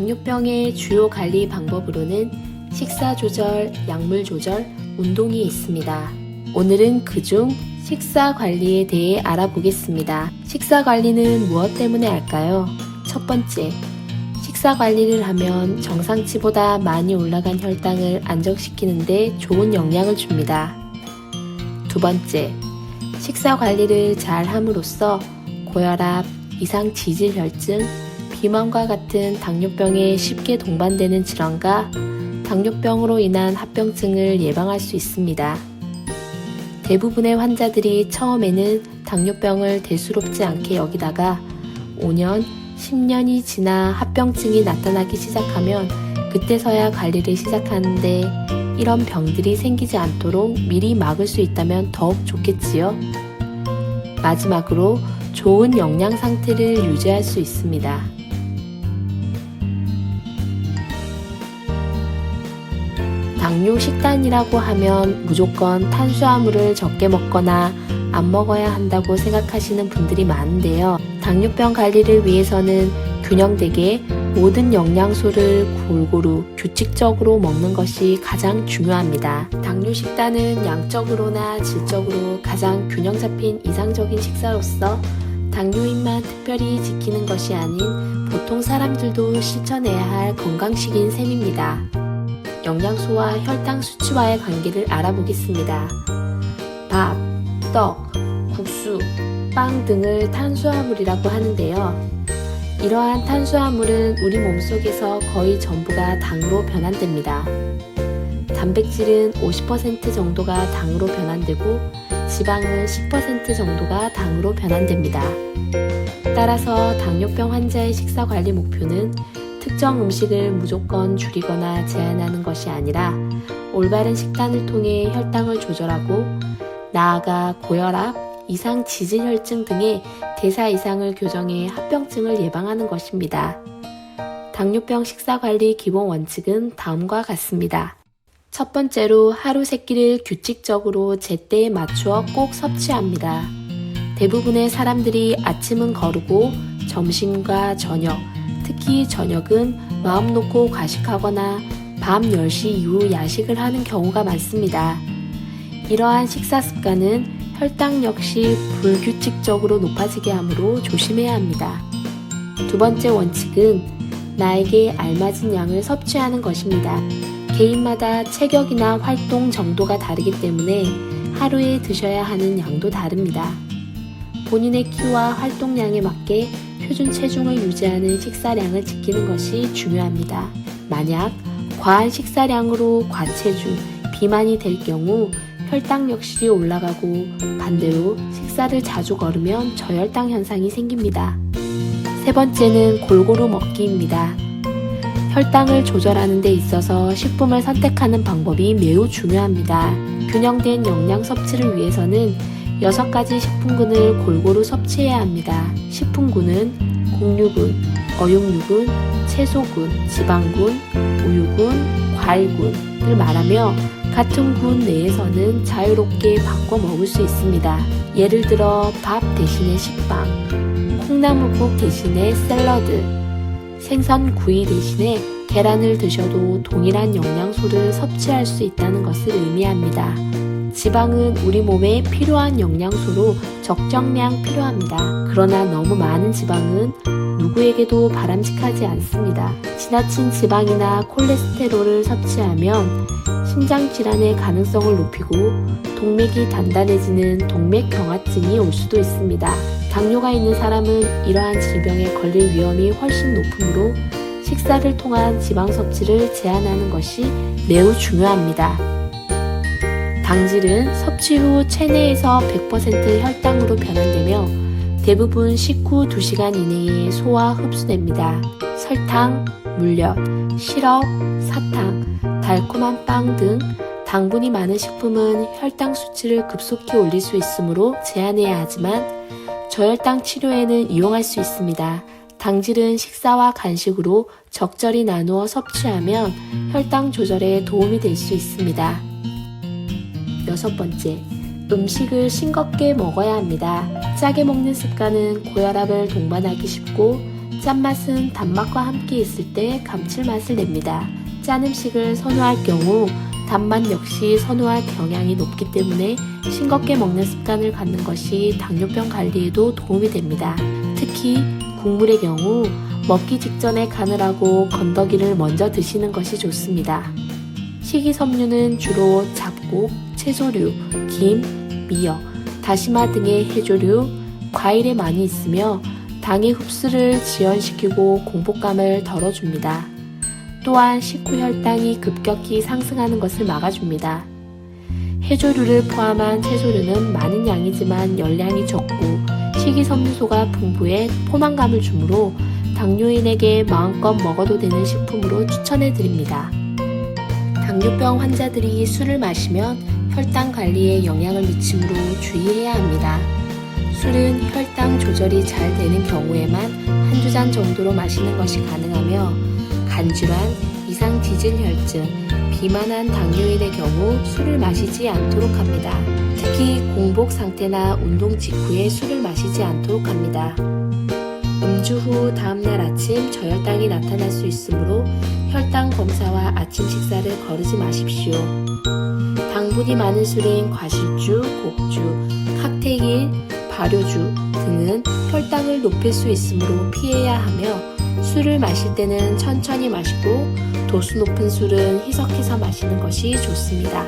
당뇨병의 주요 관리 방법으로는 식사 조절, 약물 조절, 운동이 있습니다. 오늘은 그중 식사 관리에 대해 알아보겠습니다. 식사 관리는 무엇 때문에 할까요? 첫 번째, 식사 관리를 하면 정상치보다 많이 올라간 혈당을 안정시키는데 좋은 영향을 줍니다. 두 번째, 식사 관리를 잘 함으로써 고혈압, 이상 지질혈증, 비만과 같은 당뇨병에 쉽게 동반되는 질환과 당뇨병으로 인한 합병증을 예방할 수 있습니다. 대부분의 환자들이 처음에는 당뇨병을 대수롭지 않게 여기다가 5년, 10년이 지나 합병증이 나타나기 시작하면 그때서야 관리를 시작하는데 이런 병들이 생기지 않도록 미리 막을 수 있다면 더욱 좋겠지요. 마지막으로 좋은 영양 상태를 유지할 수 있습니다. 당뇨 식단이라고 하면 무조건 탄수화물을 적게 먹거나 안 먹어야 한다고 생각하시는 분들이 많은데요. 당뇨병 관리를 위해서는 균형되게 모든 영양소를 골고루 규칙적으로 먹는 것이 가장 중요합니다. 당뇨 식단은 양적으로나 질적으로 가장 균형 잡힌 이상적인 식사로서 당뇨인만 특별히 지키는 것이 아닌 보통 사람들도 실천해야 할 건강식인 셈입니다. 영양소와 혈당 수치와의 관계를 알아보겠습니다. 밥, 떡, 국수, 빵 등을 탄수화물이라고 하는데요. 이러한 탄수화물은 우리 몸속에서 거의 전부가 당으로 변환됩니다. 단백질은 50% 정도가 당으로 변환되고 지방은 10% 정도가 당으로 변환됩니다. 따라서 당뇨병 환자의 식사 관리 목표는 특정 음식을 무조건 줄이거나 제한하는 것이 아니라 올바른 식단을 통해 혈당을 조절하고 나아가 고혈압, 이상 지질혈증 등의 대사 이상을 교정해 합병증을 예방하는 것입니다. 당뇨병 식사 관리 기본 원칙은 다음과 같습니다. 첫 번째로 하루 세 끼를 규칙적으로 제때에 맞추어 꼭 섭취합니다. 대부분의 사람들이 아침은 거르고 점심과 저녁, 특히 저녁은 마음 놓고 과식하거나 밤 10시 이후 야식을 하는 경우가 많습니다. 이러한 식사 습관은 혈당 역시 불규칙적으로 높아지게 하므로 조심해야 합니다. 두 번째 원칙은 나에게 알맞은 양을 섭취하는 것입니다. 개인마다 체격이나 활동 정도가 다르기 때문에 하루에 드셔야 하는 양도 다릅니다. 본인의 키와 활동량에 맞게 표준 체중을 유지하는 식사량을 지키는 것이 중요합니다. 만약 과한 식사량으로 과체중, 비만이 될 경우 혈당 역시 올라가고 반대로 식사를 자주 거르면 저혈당 현상이 생깁니다. 세 번째는 골고루 먹기입니다. 혈당을 조절하는 데 있어서 식품을 선택하는 방법이 매우 중요합니다. 균형된 영양 섭취를 위해서는 6가지 식품군을 골고루 섭취해야 합니다. 식품군은 곡류군, 어육류군, 채소군, 지방군, 우유군, 과일군을 말하며 같은 군 내에서는 자유롭게 바꿔 먹을 수 있습니다. 예를 들어 밥 대신에 식빵, 콩나물국 대신에 샐러드, 생선 구이 대신에 계란을 드셔도 동일한 영양소를 섭취할 수 있다는 것을 의미합니다. 지방은 우리 몸에 필요한 영양소로 적정량 필요합니다. 그러나 너무 많은 지방은 누구에게도 바람직하지 않습니다. 지나친 지방이나 콜레스테롤을 섭취하면 심장질환의 가능성을 높이고 동맥이 단단해지는 동맥경화증이 올 수도 있습니다. 당뇨가 있는 사람은 이러한 질병에 걸릴 위험이 훨씬 높으므로 식사를 통한 지방 섭취를 제한하는 것이 매우 중요합니다. 당질은 섭취 후 체내에서 100% 혈당으로 변환되며 대부분 식후 2시간 이내에 소화 흡수됩니다. 설탕, 물엿, 시럽, 사탕, 달콤한 빵 등 당분이 많은 식품은 혈당 수치를 급속히 올릴 수 있으므로 제한해야 하지만 저혈당 치료에는 이용할 수 있습니다. 당질은 식사와 간식으로 적절히 나누어 섭취하면 혈당 조절에 도움이 될 수 있습니다. 6번째, 음식을 싱겁게 먹어야 합니다. 짜게 먹는 습관은 고혈압을 동반하기 쉽고 짠맛은 단맛과 함께 있을 때 감칠맛을 냅니다. 짠 음식을 선호할 경우 단맛 역시 선호할 경향이 높기 때문에 싱겁게 먹는 습관을 갖는 것이 당뇨병 관리에도 도움이 됩니다. 특히 국물의 경우 먹기 직전에 간을 하고 건더기를 먼저 드시는 것이 좋습니다. 식이섬유는 주로 잡곡, 채소류, 김, 미역, 다시마 등의 해조류, 과일에 많이 있으며 당의 흡수를 지연시키고 공복감을 덜어줍니다. 또한 식후 혈당이 급격히 상승하는 것을 막아줍니다. 해조류를 포함한 채소류는 많은 양이지만 열량이 적고 식이섬유소가 풍부해 포만감을 주므로 당뇨인에게 마음껏 먹어도 되는 식품으로 추천해드립니다. 당뇨병 환자들이 술을 마시면 혈당 관리에 영향을 미치므로 주의해야 합니다. 술은 혈당 조절이 잘 되는 경우에만 한두 잔 정도로 마시는 것이 가능하며 간질환, 이상 지질혈증, 비만한 당뇨인의 경우 술을 마시지 않도록 합니다. 특히 공복 상태나 운동 직후에 술을 마시지 않도록 합니다. 음주 후 다음날 아침 저혈당이 나타날 수 있으므로 혈당 검사와 아침 식사를 거르지 마십시오. 당분이 많은 술인 과실주, 곡주, 칵테일, 발효주 등은 혈당을 높일 수 있으므로 피해야 하며 술을 마실 때는 천천히 마시고 도수 높은 술은 희석해서 마시는 것이 좋습니다.